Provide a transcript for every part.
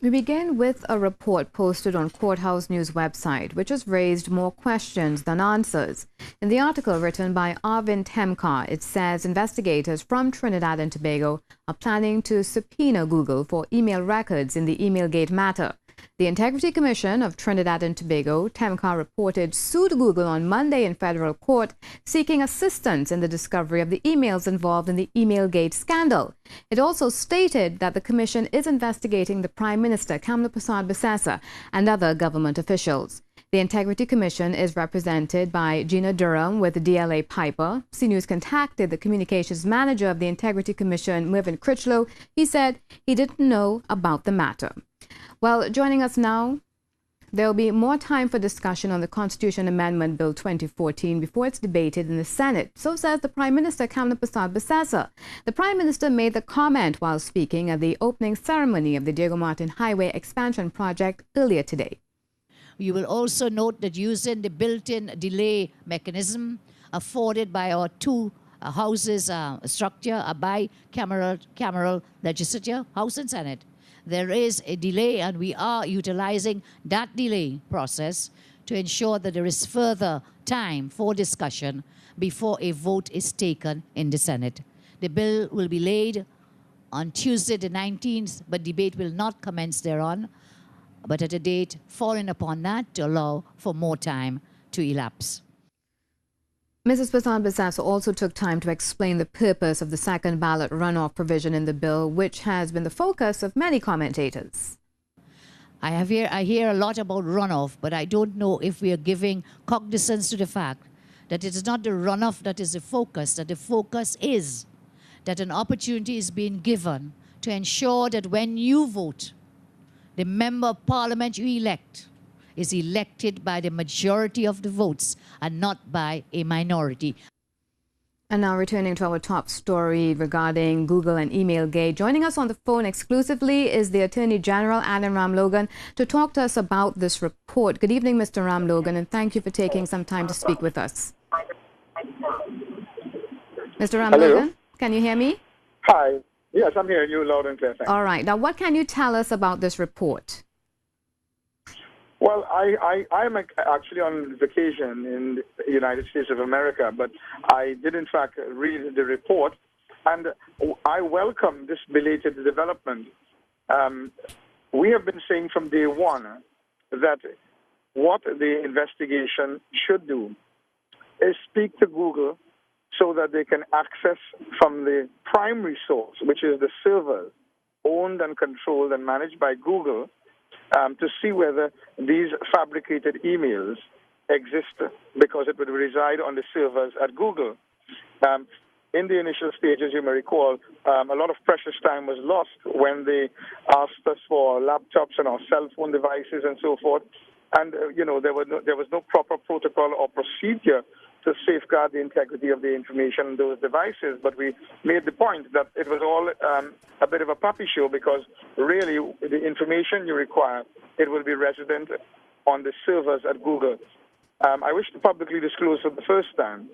We begin with a report posted on Courthouse News website, which has raised more questions than answers. In the article written by Arvind Temkar, it says investigators from Trinidad and Tobago are planning to subpoena Google for email records in the Emailgate matter. The Integrity Commission of Trinidad and Tobago, Temkar reported, sued Google on Monday in federal court, seeking assistance in the discovery of the emails involved in the Emailgate scandal. It also stated that the commission is investigating the Prime Minister, Kamla Persad-Bissessar, and other government officials. The Integrity Commission is represented by Gina Durham with DLA Piper. CNews contacted the communications manager of the Integrity Commission, Mervyn Critchlow. He said he didn't know about the matter. Well, joining us now, there will be more time for discussion on the Constitution Amendment Bill 2014 before it's debated in the Senate. So says the Prime Minister, Kamla Persad-Bissessar. The Prime Minister made the comment while speaking at the opening ceremony of the Diego Martin Highway Expansion Project earlier today. You will also note that using the built-in delay mechanism afforded by our two houses structure, a bicameral legislature, House and Senate, there is a delay, and we are utilizing that delay process to ensure that there is further time for discussion before a vote is taken in the Senate. The bill will be laid on Tuesday the 19th, but debate will not commence thereon, but at a date falling upon that to allow for more time to elapse. Mrs. Persad-Bissessar also took time to explain the purpose of the second ballot runoff provision in the bill, which has been the focus of many commentators. I hear a lot about runoff, but I don't know if we are giving cognizance to the fact that it is not the runoff that is the focus, that the focus is that an opportunity is being given to ensure that when you vote, the member of parliament you elect is elected by the majority of the votes and not by a minority. And now returning to our top story regarding Google and Emailgate. Joining us on the phone exclusively is the Attorney General, Anand Ramlogan, to talk to us about this report. Good evening, Mr. Ramlogan, and thank you for taking some time to speak with us. Mr. Ramlogan, hello? Can you hear me? Hi. Yes, I'm hearing you loud and clear. Thanks. All right. Now, what can you tell us about this report? Well, I'm actually on vacation in the United States of America, but I did in fact read the report, and I welcome this belated development. We have been saying from day one that what the investigation should do is speak to Google so that they can access from the primary source, which is the servers owned and controlled and managed by Google, to see whether these fabricated emails exist, because it would reside on the servers at Google. In the initial stages, you may recall, a lot of precious time was lost when they asked us for laptops and our cell phone devices and so forth. And, there was no proper protocol or procedure to safeguard the integrity of the information in those devices. But we made the point that it was all a bit of a puppy show, because really the information you require, it will be resident on the servers at Google. I wish to publicly disclose for the first time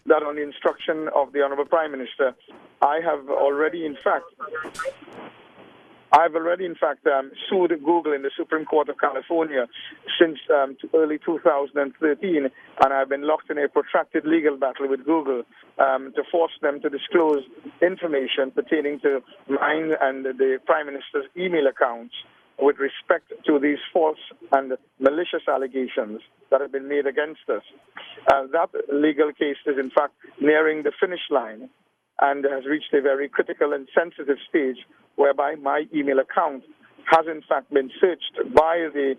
that on the instruction of the Honorable Prime Minister, I have already in fact sued Google in the Supreme Court of California since early 2013, and I've been locked in a protracted legal battle with Google to force them to disclose information pertaining to mine and the Prime Minister's email accounts with respect to these false and malicious allegations that have been made against us. That legal case is in fact nearing the finish line and has reached a very critical and sensitive stage whereby my email account has in fact been searched by the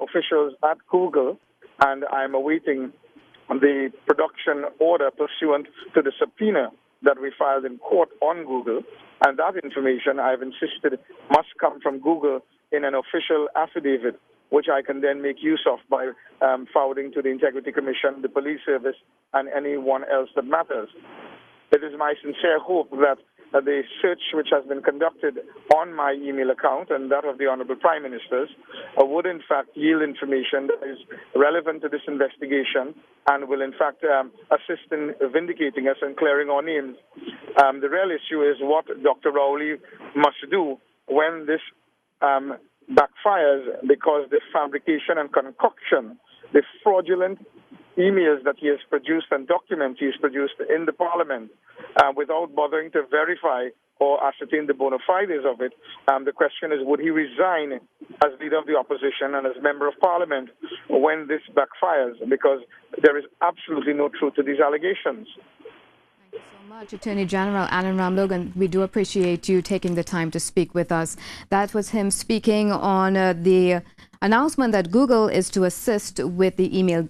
officials at Google, and I'm awaiting the production order pursuant to the subpoena that we filed in court on Google. And that information, I've insisted, must come from Google in an official affidavit, which I can then make use of by forwarding to the Integrity Commission, the police service, and anyone else that matters. It is my sincere hope that the search which has been conducted on my email account and that of the Honorable Prime Minister's would in fact yield information that is relevant to this investigation and will in fact assist in vindicating us and clearing our names. The real issue is what Dr. Rowley must do when this backfires because the fabrication and concoction, the fraudulent emails that he has produced and documents he has produced in the parliament without bothering to verify or ascertain the bona fides of it. The question is, would he resign as leader of the opposition and as member of parliament when this backfires? Because there is absolutely no truth to these allegations. Thank you so much, Attorney General Alan Ramlogan. We do appreciate you taking the time to speak with us. That was him speaking on the announcement that Google is to assist with the email